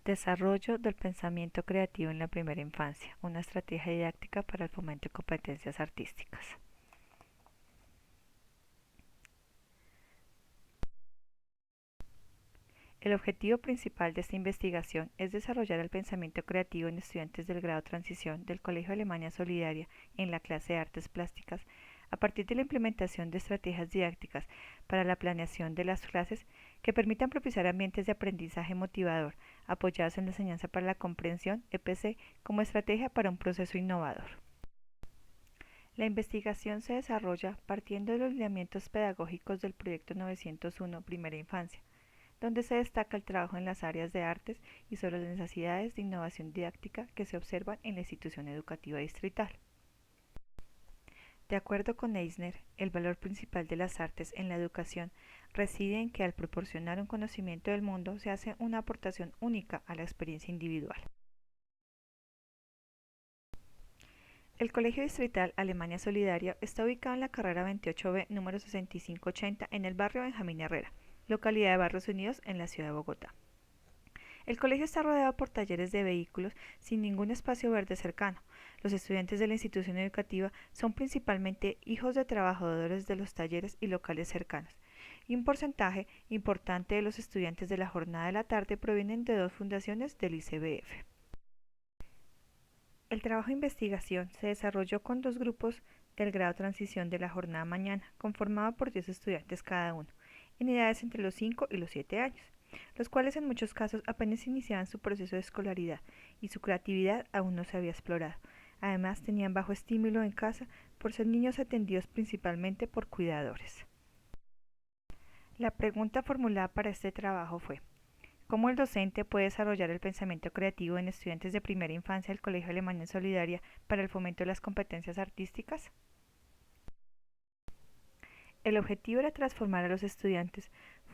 Desarrollo del pensamiento creativo en la primera infancia, una estrategia didáctica para el fomento de competencias artísticas. El objetivo principal de esta investigación es desarrollar el pensamiento creativo en estudiantes del grado Transición del Colegio Alemania Solidaria en la clase de Artes Plásticas a partir de la implementación de estrategias didácticas para la planeación de las clases que permitan propiciar ambientes de aprendizaje motivador apoyados en la enseñanza para la comprensión (EPC) como estrategia para un proceso innovador. La investigación se desarrolla partiendo de los lineamientos pedagógicos del Proyecto 901 Primera Infancia, donde se destaca el trabajo en las áreas de artes y sobre las necesidades de innovación didáctica que se observan en la institución educativa distrital. De acuerdo con Eisner, el valor principal de las artes en la educación reside en que al proporcionar un conocimiento del mundo se hace una aportación única a la experiencia individual. El Colegio Distrital Alemania Solidaria está ubicado en la carrera 28B número 6580 en el barrio Benjamín Herrera, localidad de Barrios Unidos en la ciudad de Bogotá. El colegio está rodeado por talleres de vehículos sin ningún espacio verde cercano. Los estudiantes de la institución educativa son principalmente hijos de trabajadores de los talleres y locales cercanos, y un porcentaje importante de los estudiantes de la jornada de la tarde provienen de dos fundaciones del ICBF. El trabajo de investigación se desarrolló con dos grupos del grado Transición de la jornada mañana, conformado por 10 estudiantes cada uno, en edades entre los 5 y los 7 años, los cuales en muchos casos apenas iniciaban su proceso de escolaridad y su creatividad aún no se había explorado. Además, tenían bajo estímulo en casa por ser niños atendidos principalmente por cuidadores. La pregunta formulada para este trabajo fue: ¿cómo el docente puede desarrollar el pensamiento creativo en estudiantes de primera infancia del Colegio Alemania Solidaria para el fomento de las competencias artísticas? El objetivo era transformar a los estudiantes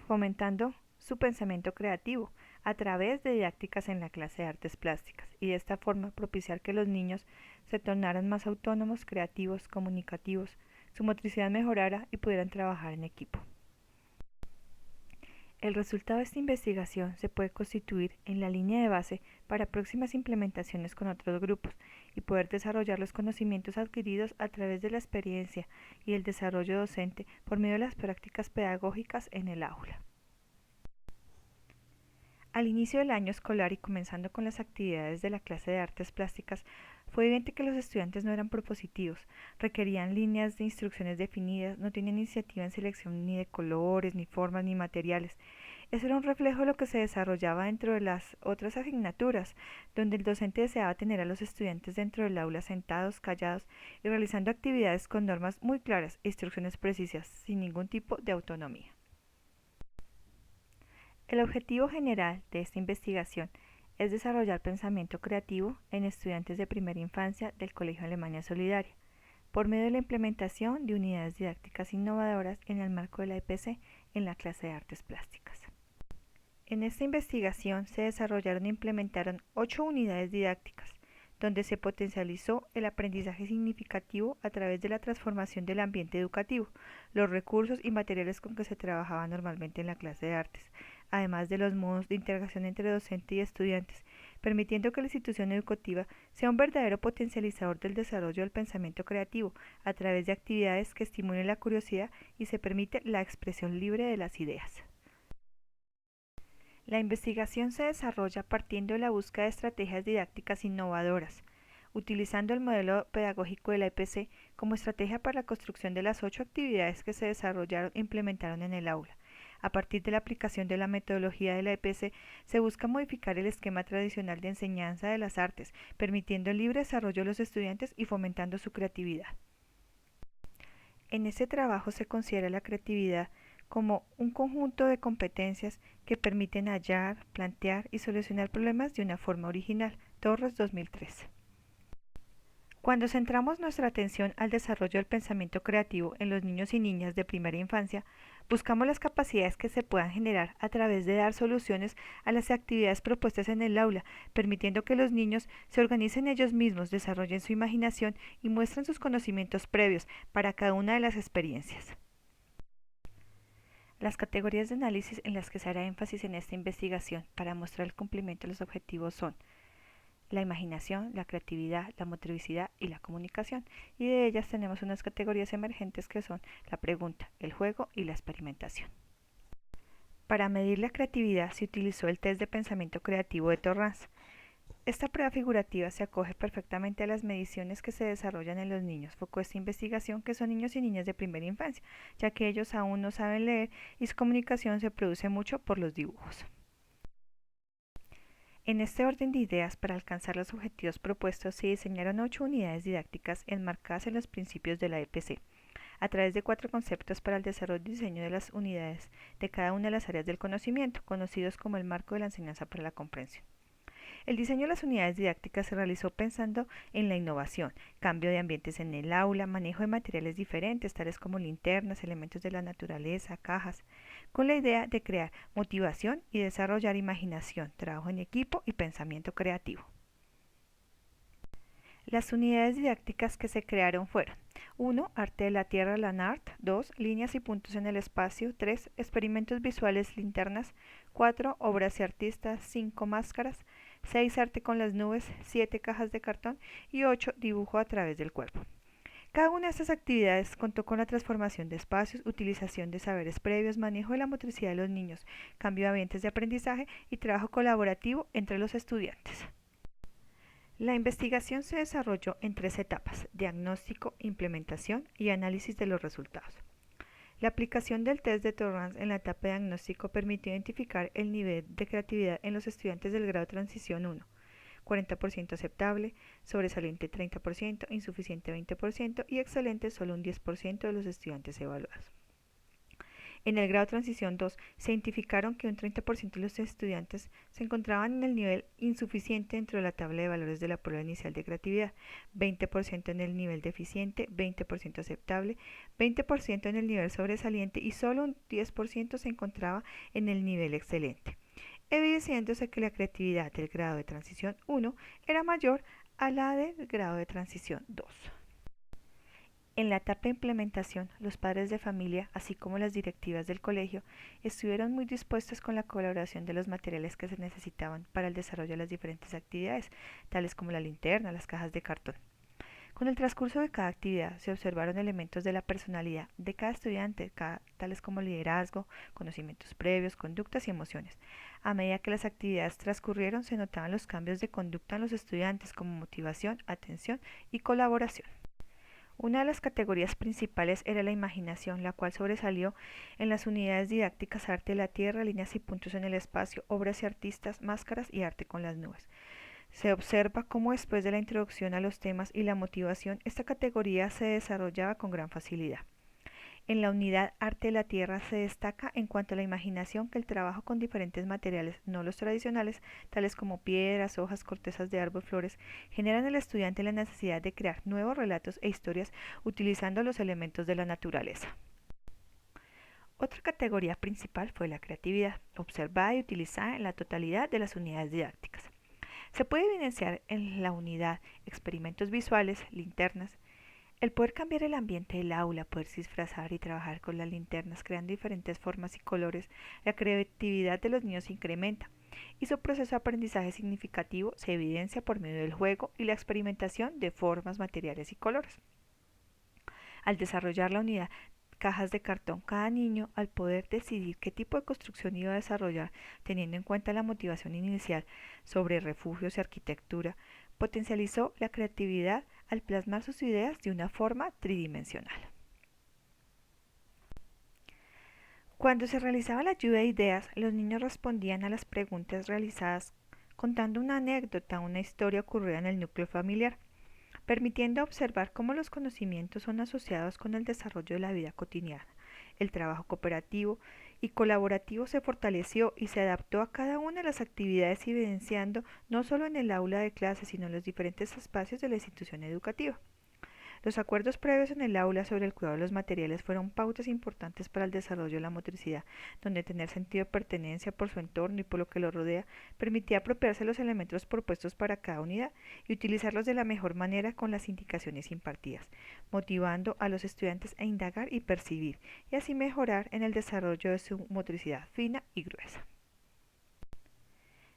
fomentando su pensamiento creativo a través de didácticas en la clase de artes plásticas y de esta forma propiciar que los niños se tornaran más autónomos, creativos, comunicativos, su motricidad mejorara y pudieran trabajar en equipo. El resultado de esta investigación se puede constituir en la línea de base para próximas implementaciones con otros grupos y poder desarrollar los conocimientos adquiridos a través de la experiencia y el desarrollo docente por medio de las prácticas pedagógicas en el aula. Al inicio del año escolar y comenzando con las actividades de la clase de artes plásticas, fue evidente que los estudiantes no eran propositivos, requerían líneas de instrucciones definidas, no tenían iniciativa en selección ni de colores, ni formas, ni materiales. Eso era un reflejo de lo que se desarrollaba dentro de las otras asignaturas, donde el docente deseaba tener a los estudiantes dentro del aula sentados, callados y realizando actividades con normas muy claras e instrucciones precisas, sin ningún tipo de autonomía. El objetivo general de esta investigación es desarrollar pensamiento creativo en estudiantes de primera infancia del Colegio Alemania Solidaria, por medio de la implementación de unidades didácticas innovadoras en el marco de la EPC en la clase de artes plásticas. En esta investigación se desarrollaron e implementaron 8 unidades didácticas, donde se potencializó el aprendizaje significativo a través de la transformación del ambiente educativo, los recursos y materiales con que se trabajaba normalmente en la clase de artes, además de los modos de integración entre docente y estudiantes, permitiendo que la institución educativa sea un verdadero potencializador del desarrollo del pensamiento creativo a través de actividades que estimulen la curiosidad y se permite la expresión libre de las ideas. La investigación se desarrolla partiendo de la búsqueda de estrategias didácticas innovadoras, utilizando el modelo pedagógico de la EPC como estrategia para la construcción de las 8 actividades que se desarrollaron e implementaron en el aula. A partir de la aplicación de la metodología de la EPC, se busca modificar el esquema tradicional de enseñanza de las artes, permitiendo el libre desarrollo de los estudiantes y fomentando su creatividad. En este trabajo se considera la creatividad como un conjunto de competencias que permiten hallar, plantear y solucionar problemas de una forma original. Torres 2003. Cuando centramos nuestra atención al desarrollo del pensamiento creativo en los niños y niñas de primera infancia, buscamos las capacidades que se puedan generar a través de dar soluciones a las actividades propuestas en el aula, permitiendo que los niños se organicen ellos mismos, desarrollen su imaginación y muestren sus conocimientos previos para cada una de las experiencias. Las categorías de análisis en las que se hará énfasis en esta investigación para mostrar el cumplimiento de los objetivos son la imaginación, la creatividad, la motricidad y la comunicación, y de ellas tenemos unas categorías emergentes que son la pregunta, el juego y la experimentación. Para medir la creatividad se utilizó el test de pensamiento creativo de Torrance. Esta prueba figurativa se acoge perfectamente a las mediciones que se desarrollan en los niños foco de esta investigación, que son niños y niñas de primera infancia, ya que ellos aún no saben leer y su comunicación se produce mucho por los dibujos. En este orden de ideas, para alcanzar los objetivos propuestos, se diseñaron 8 unidades didácticas enmarcadas en los principios de la EPC, a través de 4 conceptos para el desarrollo y diseño de las unidades de cada una de las áreas del conocimiento, conocidos como el marco de la enseñanza para la comprensión. El diseño de las unidades didácticas se realizó pensando en la innovación, cambio de ambientes en el aula, manejo de materiales diferentes, tales como linternas, elementos de la naturaleza, cajas, con la idea de crear motivación y desarrollar imaginación, trabajo en equipo y pensamiento creativo. Las unidades didácticas que se crearon fueron 1. Arte de la Tierra, LANART. 2. Líneas y puntos en el espacio. 3. Experimentos visuales, linternas. 4. Obras y artistas. 5. Máscaras. 6. Arte con las nubes. 7. Cajas de cartón. Y 8. Dibujo a través del cuerpo. Cada una de estas actividades contó con la transformación de espacios, utilización de saberes previos, manejo de la motricidad de los niños, cambio de ambientes de aprendizaje y trabajo colaborativo entre los estudiantes. La investigación se desarrolló en 3 etapas: diagnóstico, implementación y análisis de los resultados. La aplicación del test de Torrance en la etapa de diagnóstico permitió identificar el nivel de creatividad en los estudiantes del grado de transición 1, 40% aceptable, sobresaliente 30%, insuficiente 20% y excelente solo un 10% de los estudiantes evaluados. En el grado de transición 2 se identificaron que un 30% de los estudiantes se encontraban en el nivel insuficiente dentro de la tabla de valores de la prueba inicial de creatividad, 20% en el nivel deficiente, 20% aceptable, 20% en el nivel sobresaliente y solo un 10% se encontraba en el nivel excelente, evidenciándose que la creatividad del grado de transición 1 era mayor a la del grado de transición 2. En la etapa de implementación, los padres de familia, así como las directivas del colegio, estuvieron muy dispuestos con la colaboración de los materiales que se necesitaban para el desarrollo de las diferentes actividades, tales como la linterna, las cajas de cartón. Con el transcurso de cada actividad se observaron elementos de la personalidad de cada estudiante, tales como liderazgo, conocimientos previos, conductas y emociones. A medida que las actividades transcurrieron, se notaban los cambios de conducta en los estudiantes, como motivación, atención y colaboración. Una de las categorías principales era la imaginación, la cual sobresalió en las unidades didácticas arte de la tierra, líneas y puntos en el espacio, obras y artistas, máscaras y arte con las nubes. Se observa cómo después de la introducción a los temas y la motivación, esta categoría se desarrollaba con gran facilidad. En la unidad arte de la tierra se destaca en cuanto a la imaginación que el trabajo con diferentes materiales, no los tradicionales, tales como piedras, hojas, cortezas de árbol, flores, generan en el estudiante la necesidad de crear nuevos relatos e historias utilizando los elementos de la naturaleza. Otra categoría principal fue la creatividad, observada y utilizada en la totalidad de las unidades didácticas. Se puede evidenciar en la unidad experimentos visuales, linternas, el poder cambiar el ambiente del aula, poder disfrazar y trabajar con las linternas creando diferentes formas y colores, la creatividad de los niños se incrementa y su proceso de aprendizaje significativo se evidencia por medio del juego y la experimentación de formas, materiales y colores. Al desarrollar la unidad cajas de cartón, cada niño, al poder decidir qué tipo de construcción iba a desarrollar, teniendo en cuenta la motivación inicial sobre refugios y arquitectura, potencializó la creatividad al plasmar sus ideas de una forma tridimensional. Cuando se realizaba la lluvia de ideas, los niños respondían a las preguntas realizadas contando una anécdota, una historia ocurrida en el núcleo familiar, permitiendo observar cómo los conocimientos son asociados con el desarrollo de la vida cotidiana. El trabajo cooperativo y colaborativo se fortaleció y se adaptó a cada una de las actividades, evidenciando no solo en el aula de clase, sino en los diferentes espacios de la institución educativa. Los acuerdos previos en el aula sobre el cuidado de los materiales fueron pautas importantes para el desarrollo de la motricidad, donde tener sentido de pertenencia por su entorno y por lo que lo rodea permitía apropiarse de los elementos propuestos para cada unidad y utilizarlos de la mejor manera con las indicaciones impartidas, motivando a los estudiantes a indagar y percibir, y así mejorar en el desarrollo de su motricidad fina y gruesa.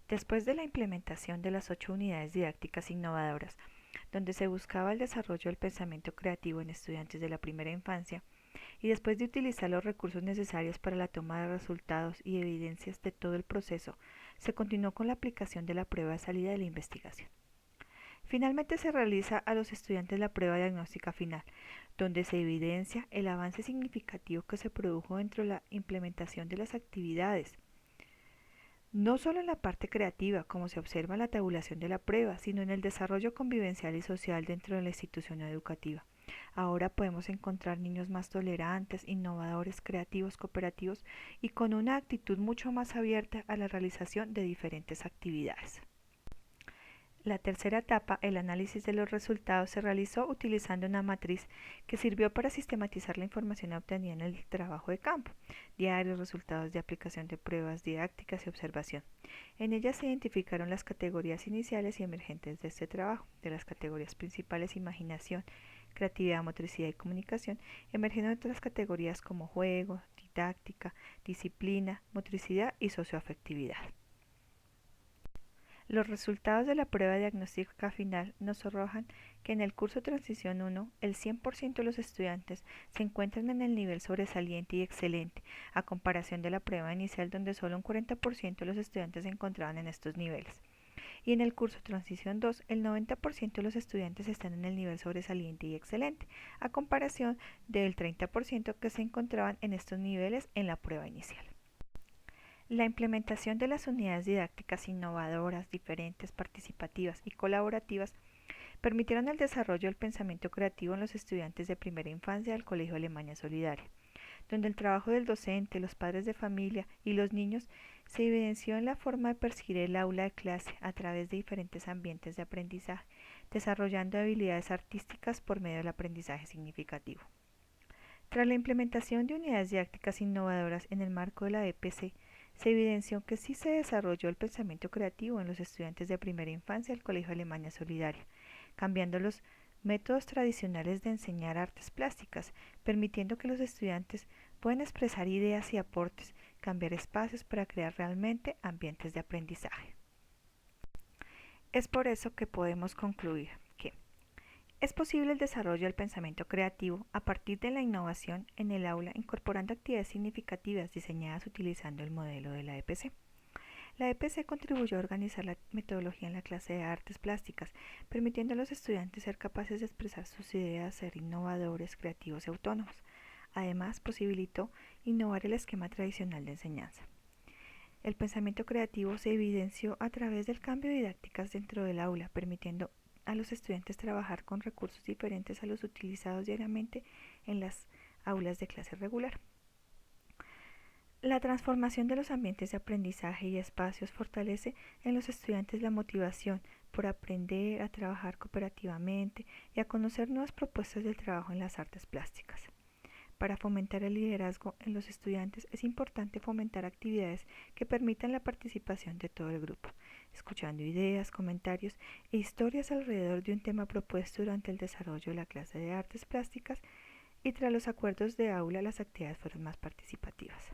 Después de la implementación de las 8 unidades didácticas innovadoras, donde se buscaba el desarrollo del pensamiento creativo en estudiantes de la primera infancia, y después de utilizar los recursos necesarios para la toma de resultados y evidencias de todo el proceso, se continuó con la aplicación de la prueba de salida de la investigación. Finalmente se realiza a los estudiantes la prueba diagnóstica final, donde se evidencia el avance significativo que se produjo dentro de la implementación de las actividades, no solo en la parte creativa, como se observa en la tabulación de la prueba, sino en el desarrollo convivencial y social dentro de la institución educativa. Ahora podemos encontrar niños más tolerantes, innovadores, creativos, cooperativos y con una actitud mucho más abierta a la realización de diferentes actividades. La tercera etapa, el análisis de los resultados, se realizó utilizando una matriz que sirvió para sistematizar la información obtenida en el trabajo de campo, diarios, resultados de aplicación de pruebas didácticas y observación. En ella se identificaron las categorías iniciales y emergentes de este trabajo. De las categorías principales: imaginación, creatividad, motricidad y comunicación, emergiendo otras categorías como juego, didáctica, disciplina, motricidad y socioafectividad. Los resultados de la prueba diagnóstica final nos arrojan que en el curso Transición 1, el 100% de los estudiantes se encuentran en el nivel sobresaliente y excelente, a comparación de la prueba inicial donde solo un 40% de los estudiantes se encontraban en estos niveles. Y en el curso Transición 2, el 90% de los estudiantes están en el nivel sobresaliente y excelente, a comparación del 30% que se encontraban en estos niveles en la prueba inicial. La implementación de las unidades didácticas innovadoras, diferentes, participativas y colaborativas permitieron el desarrollo del pensamiento creativo en los estudiantes de primera infancia del Colegio Alemania Solidaria, donde el trabajo del docente, los padres de familia y los niños se evidenció en la forma de percibir el aula de clase a través de diferentes ambientes de aprendizaje, desarrollando habilidades artísticas por medio del aprendizaje significativo. Tras la implementación de unidades didácticas innovadoras en el marco de la EPC, se evidenció que sí se desarrolló el pensamiento creativo en los estudiantes de primera infancia del Colegio Alemania Solidaria, cambiando los métodos tradicionales de enseñar artes plásticas, permitiendo que los estudiantes puedan expresar ideas y aportes, cambiar espacios para crear realmente ambientes de aprendizaje. Es por eso que podemos concluir que es posible el desarrollo del pensamiento creativo a partir de la innovación en el aula, incorporando actividades significativas diseñadas utilizando el modelo de la EPC. La EPC contribuyó a organizar la metodología en la clase de artes plásticas, permitiendo a los estudiantes ser capaces de expresar sus ideas, ser innovadores, creativos y autónomos. Además, posibilitó innovar el esquema tradicional de enseñanza. El pensamiento creativo se evidenció a través del cambio de didácticas dentro del aula, permitiendo a los estudiantes trabajar con recursos diferentes a los utilizados diariamente en las aulas de clase regular. La transformación de los ambientes de aprendizaje y espacios fortalece en los estudiantes la motivación por aprender a trabajar cooperativamente y a conocer nuevas propuestas de trabajo en las artes plásticas. Para fomentar el liderazgo en los estudiantes es importante fomentar actividades que permitan la participación de todo el grupo, escuchando ideas, comentarios e historias alrededor de un tema propuesto durante el desarrollo de la clase de artes plásticas, y tras los acuerdos de aula las actividades fueron más participativas.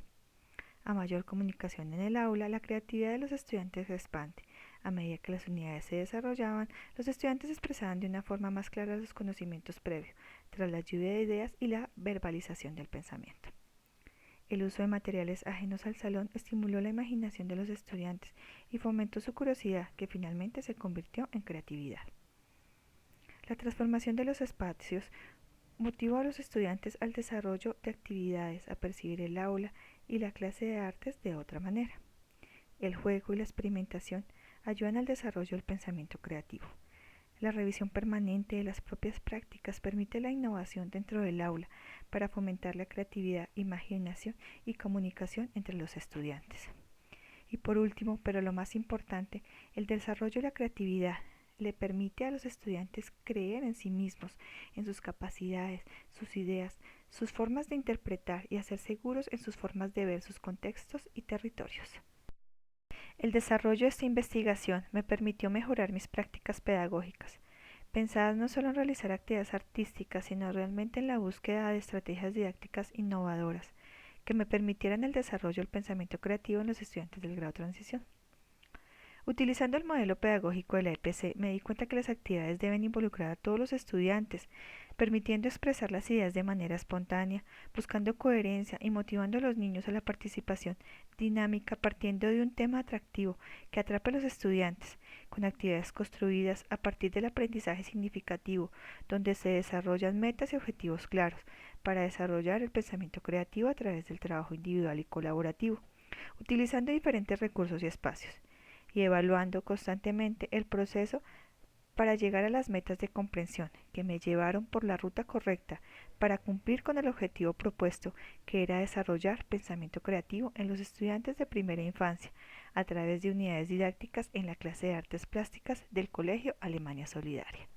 A mayor comunicación en el aula, la creatividad de los estudiantes se expande. A medida que las unidades se desarrollaban, los estudiantes expresaban de una forma más clara los conocimientos previos, tras la lluvia de ideas y la verbalización del pensamiento. El uso de materiales ajenos al salón estimuló la imaginación de los estudiantes y fomentó su curiosidad, que finalmente se convirtió en creatividad. La transformación de los espacios motivó a los estudiantes al desarrollo de actividades, a percibir el aula y la clase de artes de otra manera. El juego y la experimentación ayudan al desarrollo del pensamiento creativo. La revisión permanente de las propias prácticas permite la innovación dentro del aula para fomentar la creatividad, imaginación y comunicación entre los estudiantes. Y por último, pero lo más importante, el desarrollo de la creatividad le permite a los estudiantes creer en sí mismos, en sus capacidades, sus ideas, sus formas de interpretar y a ser seguros en sus formas de ver sus contextos y territorios. El desarrollo de esta investigación me permitió mejorar mis prácticas pedagógicas, pensadas no solo en realizar actividades artísticas, sino realmente en la búsqueda de estrategias didácticas innovadoras que me permitieran el desarrollo del pensamiento creativo en los estudiantes del grado de transición. Utilizando el modelo pedagógico de la EPC, me di cuenta que las actividades deben involucrar a todos los estudiantes, permitiendo expresar las ideas de manera espontánea, buscando coherencia y motivando a los niños a la participación dinámica partiendo de un tema atractivo que atrape a los estudiantes, con actividades construidas a partir del aprendizaje significativo, donde se desarrollan metas y objetivos claros para desarrollar el pensamiento creativo a través del trabajo individual y colaborativo, utilizando diferentes recursos y espacios y evaluando constantemente el proceso para llegar a las metas de comprensión que me llevaron por la ruta correcta para cumplir con el objetivo propuesto, que era desarrollar pensamiento creativo en los estudiantes de primera infancia a través de unidades didácticas en la clase de artes plásticas del Colegio Alemania Solidaria.